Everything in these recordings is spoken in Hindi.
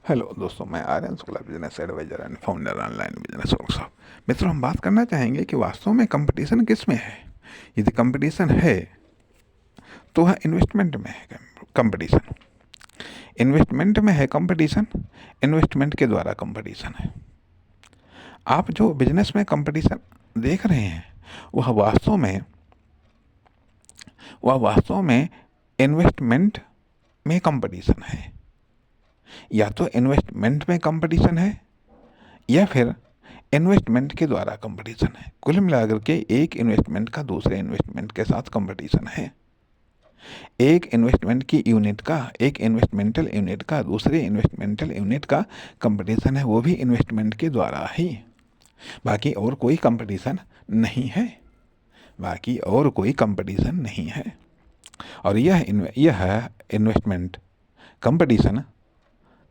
हेलो दोस्तों, मैं Aryan Shukla, business advisor and founder online business workshop. मित्रों, हम बात करना चाहेंगे कि वास्तव में कंपटीशन किस में है। यदि कंपटीशन है तो वह इन्वेस्टमेंट में है। कंपटीशन इन्वेस्टमेंट में है, कंपटीशन इन्वेस्टमेंट के द्वारा कंपटीशन है। आप जो बिजनेस में कंपटीशन देख रहे हैं वह वास्तव में इन्वेस्टमेंट में कंपटीशन है। या तो इन्वेस्टमेंट में कंपटीशन है या फिर इन्वेस्टमेंट के द्वारा कंपटीशन है। कुल मिलाकर के एक इन्वेस्टमेंट का दूसरे इन्वेस्टमेंट के साथ कंपटीशन है। एक इन्वेस्टमेंटल यूनिट का दूसरे इन्वेस्टमेंटल यूनिट का कंपटीशन है, वो भी इन्वेस्टमेंट के द्वारा ही। बाकी और कोई कंपटीशन नहीं है। और यह इन्वेस्टमेंट कंपटीशन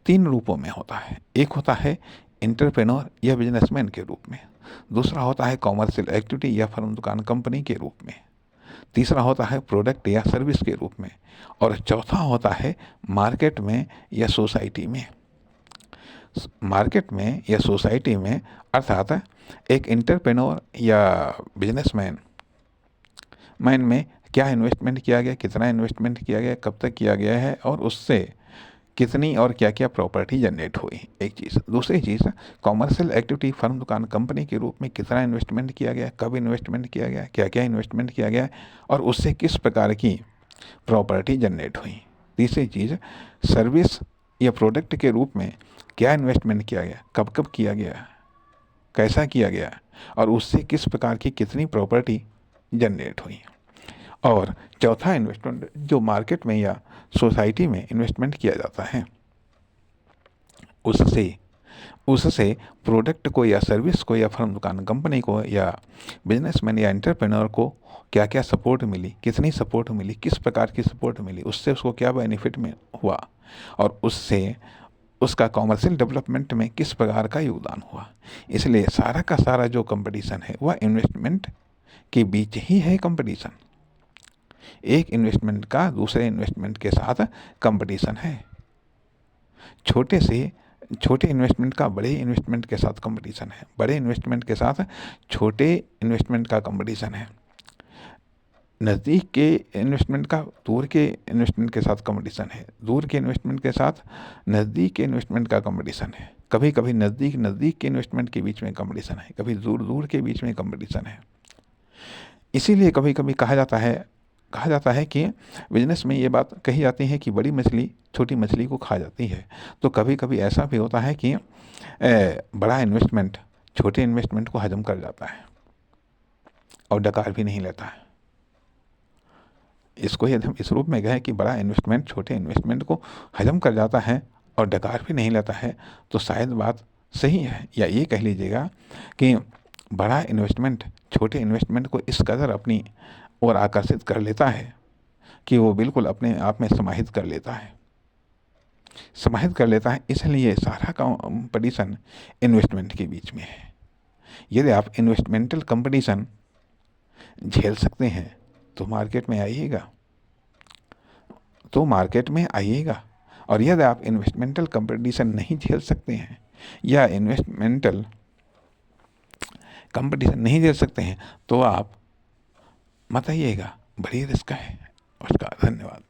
3 रूपों में होता है। एक होता है एंटरप्रेन्योर या बिजनेसमैन के रूप में, दूसरा होता है कॉमर्शियल एक्टिविटी या फर्म दुकान कंपनी के रूप में, तीसरा होता है प्रोडक्ट या सर्विस के रूप में, और चौथा होता है मार्केट में या सोसाइटी में। अर्थात एक एंटरप्रेन्योर या बिजनेसमैन में क्या इन्वेस्टमेंट किया गया, कितना इन्वेस्टमेंट किया गया, कब तक किया गया है, और उससे कितनी और क्या क्या प्रॉपर्टी जनरेट हुई, एक चीज़। दूसरी चीज़, कॉमर्शियल एक्टिविटी फर्म दुकान कंपनी के रूप में कितना इन्वेस्टमेंट किया गया, कब इन्वेस्टमेंट किया गया, क्या क्या इन्वेस्टमेंट किया गया, और उससे किस प्रकार की प्रॉपर्टी जनरेट हुई। तीसरी चीज़, सर्विस या प्रोडक्ट के रूप में क्या इन्वेस्टमेंट किया गया, कब कब किया गया, कैसा किया गया, और उससे किस प्रकार की कितनी प्रॉपर्टी जनरेट हुई। और चौथा इन्वेस्टमेंट जो मार्केट में या सोसाइटी में इन्वेस्टमेंट किया जाता है, उससे प्रोडक्ट को या सर्विस को या फर्म दुकान कंपनी को या बिजनेसमैन या एंटरप्रेन्योर को क्या क्या सपोर्ट मिली, कितनी सपोर्ट मिली, किस प्रकार की सपोर्ट मिली, उससे उसको क्या बेनिफिट में हुआ, और उससे उसका कॉमर्शियल डेवलपमेंट में किस प्रकार का योगदान हुआ। इसलिए सारा का सारा जो कंपटीशन है वह इन्वेस्टमेंट के बीच ही है। कंपटीशन एक इन्वेस्टमेंट का दूसरे इन्वेस्टमेंट के साथ कंपटीशन है। छोटे इन्वेस्टमेंट का बड़े इन्वेस्टमेंट के साथ कंपटीशन है, बड़े इन्वेस्टमेंट के साथ छोटे इन्वेस्टमेंट का कंपटीशन है, नज़दीक के इन्वेस्टमेंट का दूर के इन्वेस्टमेंट के साथ कंपटीशन है, दूर के इन्वेस्टमेंट के साथ नज़दीक के इन्वेस्टमेंट का कंपटीशन है, कभी कभी नज़दीक के इन्वेस्टमेंट के बीच में कंपटीशन है, कभी दूर के बीच में कंपटीशन है। इसीलिए कभी कभी कहा जाता है कि बिजनेस में ये बात कही जाती है कि बड़ी मछली छोटी मछली को खा जाती है। तो कभी कभी ऐसा भी होता है कि बड़ा इन्वेस्टमेंट छोटे इन्वेस्टमेंट को हजम कर जाता है और डकार भी नहीं लेता है। इसको यदि हम इस रूप में कहें कि बड़ा इन्वेस्टमेंट छोटे इन्वेस्टमेंट को हजम कर जाता है और डकार भी नहीं लेता है, तो शायद बात सही है। या ये कह लीजिएगा कि बड़ा इन्वेस्टमेंट छोटे इन्वेस्टमेंट को इस कदर अपनी ओर आकर्षित कर लेता है कि वो बिल्कुल अपने आप में समाहित कर लेता है। इसलिए सारा कंपटीशन इन्वेस्टमेंट के बीच में है। यदि आप इन्वेस्टमेंटल कंपटीशन झेल सकते हैं तो मार्केट में आइएगा, और यदि आप इन्वेस्टमेंटल कंपटीशन नहीं झेल सकते हैं या इन्वेस्टमेंटल कंपटीशन नहीं झेल सकते हैं तो आप मत आइएगा, बड़ी रिस्क है। नमस्कार, धन्यवाद।